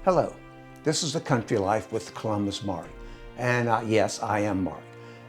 Hello, this is the Country Life with ColumbusMark, and yes, I am Mark,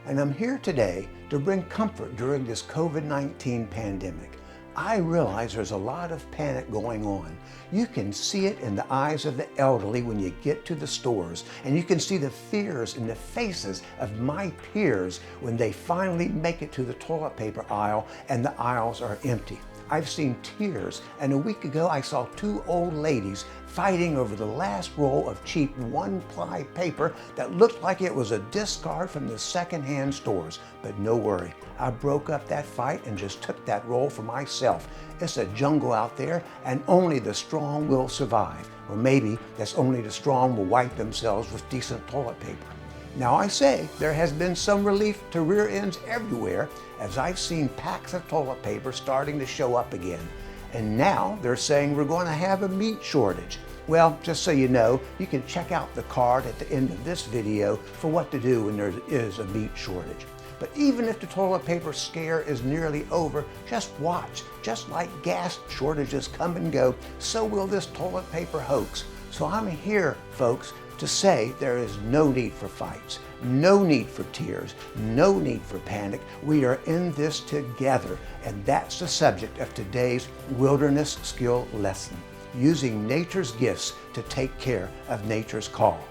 and I'm here today to bring comfort during this COVID-19 pandemic. I realize there's a lot of panic going on. You can see it in the eyes of the elderly when you get to the stores, and you can see the fears in the faces of my peers when they finally make it to the toilet paper aisle and the aisles are empty. I've seen tears, and a week ago I saw two old ladies fighting over the last roll of cheap one-ply paper that looked like it was a discard from the second-hand stores. But no worry, I broke up that fight and just took that roll for myself. It's a jungle out there, and only the strong will survive. Or maybe that's only the strong will wipe themselves with decent toilet paper. Now I say there has been some relief to rear ends everywhere, as I've seen packs of toilet paper starting to show up again. And now they're saying we're going to have a meat shortage. Well, just so you know, you can check out the card at the end of this video for what to do when there is a meat shortage. But even if the toilet paper scare is nearly over, just watch. Just like gas shortages come and go, so will this toilet paper hoax. So I'm here, folks, to say there is no need for fights, no need for tears, no need for panic. We are in this together, and that's the subject of today's wilderness skill lesson, using nature's gifts to take care of nature's call.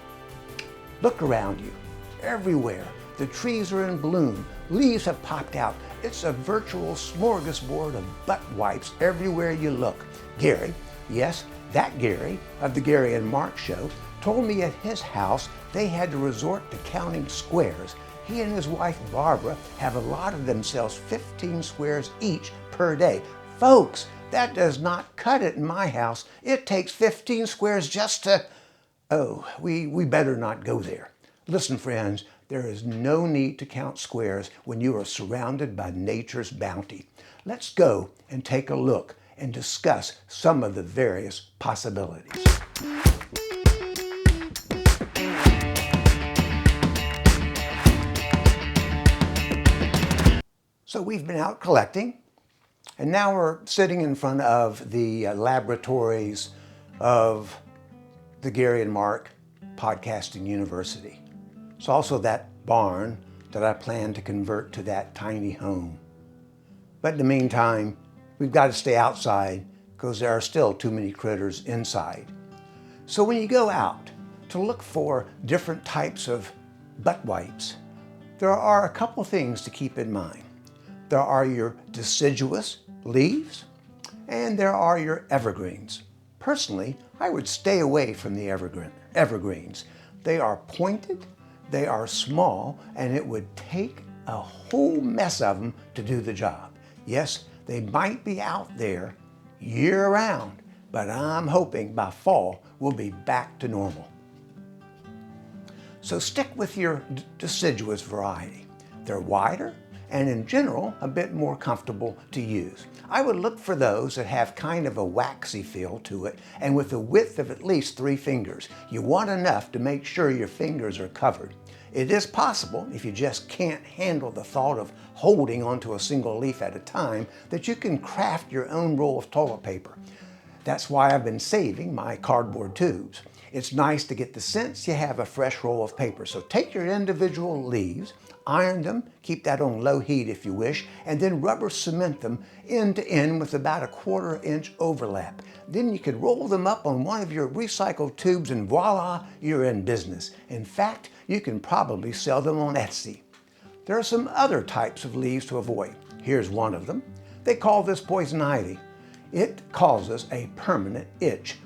Look around you, everywhere. The trees are in bloom, leaves have popped out. It's a virtual smorgasbord of butt wipes everywhere you look. Gary, yes, that Gary of the Gary and Mark Show, told me at his house they had to resort to counting squares. He and his wife Barbara have allotted themselves 15 squares each per day. Folks, that does not cut it in my house. It takes 15 squares just to... Oh, we better not go there. Listen, friends, there is no need to count squares when you are surrounded by nature's bounty. Let's go and take a look and discuss some of the various possibilities. So we've been out collecting, and now we're sitting in front of the laboratories of the Gary and Mark Podcasting University. It's also that barn that I plan to convert to that tiny home. But in the meantime, we've got to stay outside because there are still too many critters inside. So when you go out to look for different types of butt wipes, there are a couple things to keep in mind. There are your deciduous leaves, and there are your evergreens. Personally, I would stay away from the evergreens. They are pointed, they are small, and it would take a whole mess of them to do the job. Yes, they might be out there year-round, but I'm hoping by fall we'll be back to normal. So stick with your deciduous variety. They're wider, and in general, a bit more comfortable to use. I would look for those that have kind of a waxy feel to it, and with a width of at least 3 fingers. You want enough to make sure your fingers are covered. It is possible, if you just can't handle the thought of holding onto a single leaf at a time, that you can craft your own roll of toilet paper. That's why I've been saving my cardboard tubes. It's nice to get the sense you have a fresh roll of paper. So take your individual leaves, iron them, keep that on low heat if you wish, and then rubber cement them end to end with about a 1/4 inch overlap. Then you could roll them up on one of your recycled tubes and voila, you're in business. In fact, you can probably sell them on Etsy. There are some other types of leaves to avoid. Here's one of them. They call this poison ivy. It causes a permanent itch.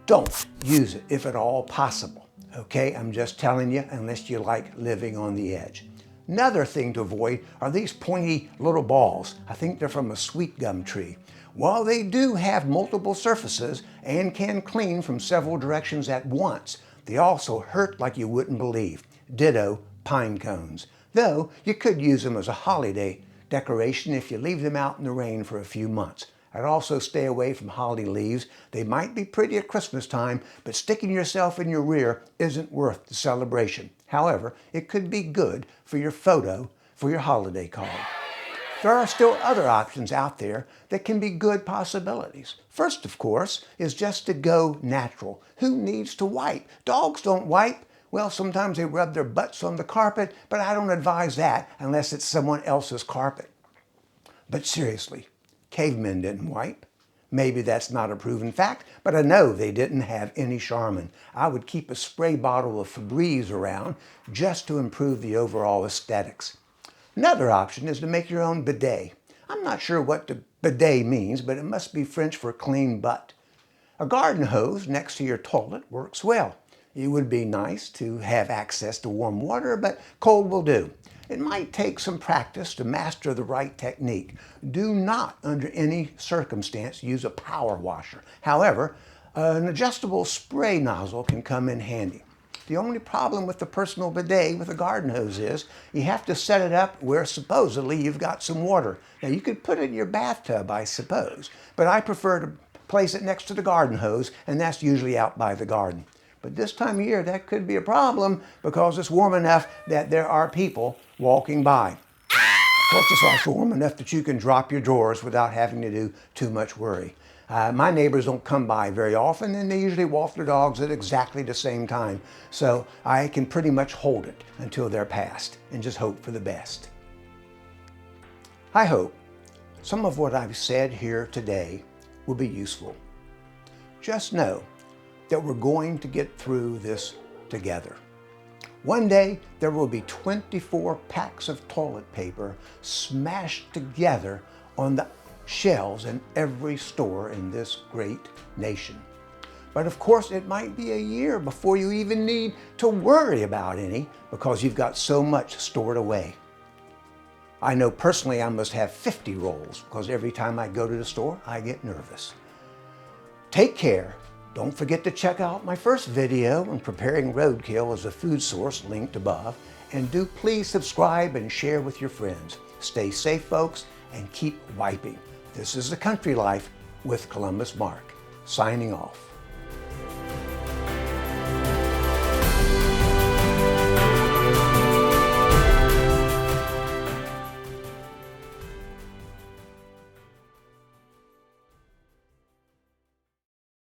Don't use it if at all possible. Okay, I'm just telling you, unless you like living on the edge. Another thing to avoid are these pointy little balls. I think they're from a sweet gum tree. While they do have multiple surfaces and can clean from several directions at once, they also hurt like you wouldn't believe. Ditto pine cones. Though you could use them as a holiday decoration if you leave them out in the rain for a few months. I'd also stay away from holly leaves. They might be pretty at Christmas time, but sticking yourself in your rear isn't worth the celebration. However, it could be good for your photo for your holiday card. There are still other options out there that can be good possibilities. First, of course, is just to go natural. Who needs to wipe? Dogs don't wipe. Well, sometimes they rub their butts on the carpet, but I don't advise that unless it's someone else's carpet. But seriously, cavemen didn't wipe. Maybe that's not a proven fact, but I know they didn't have any Charmin. I would keep a spray bottle of Febreze around just to improve the overall aesthetics. Another option is to make your own bidet. I'm not sure what the bidet means, but it must be French for clean butt. A garden hose next to your toilet works well. It would be nice to have access to warm water, but cold will do. It might take some practice to master the right technique. Do not, under any circumstance, use a power washer. However, an adjustable spray nozzle can come in handy. The only problem with the personal bidet with a garden hose is you have to set it up where supposedly you've got some water. Now you could put it in your bathtub, I suppose, but I prefer to place it next to the garden hose, and that's usually out by the garden. But this time of year, that could be a problem because it's warm enough that there are people walking by. Of course, it's also warm enough that you can drop your drawers without having to do too much worry. My neighbors don't come by very often, and they usually walk their dogs at exactly the same time. So I can pretty much hold it until they're past and just hope for the best. I hope some of what I've said here today will be useful. Just know that we're going to get through this together. One day, there will be 24 packs of toilet paper smashed together on the shelves in every store in this great nation. But of course, it might be a year before you even need to worry about any because you've got so much stored away. I know personally I must have 50 rolls because every time I go to the store, I get nervous. Take care. Don't forget to check out my first video on preparing roadkill as a food source linked above. And do please subscribe and share with your friends. Stay safe, folks, and keep wiping. This is The Country Life with ColumbusMark, signing off.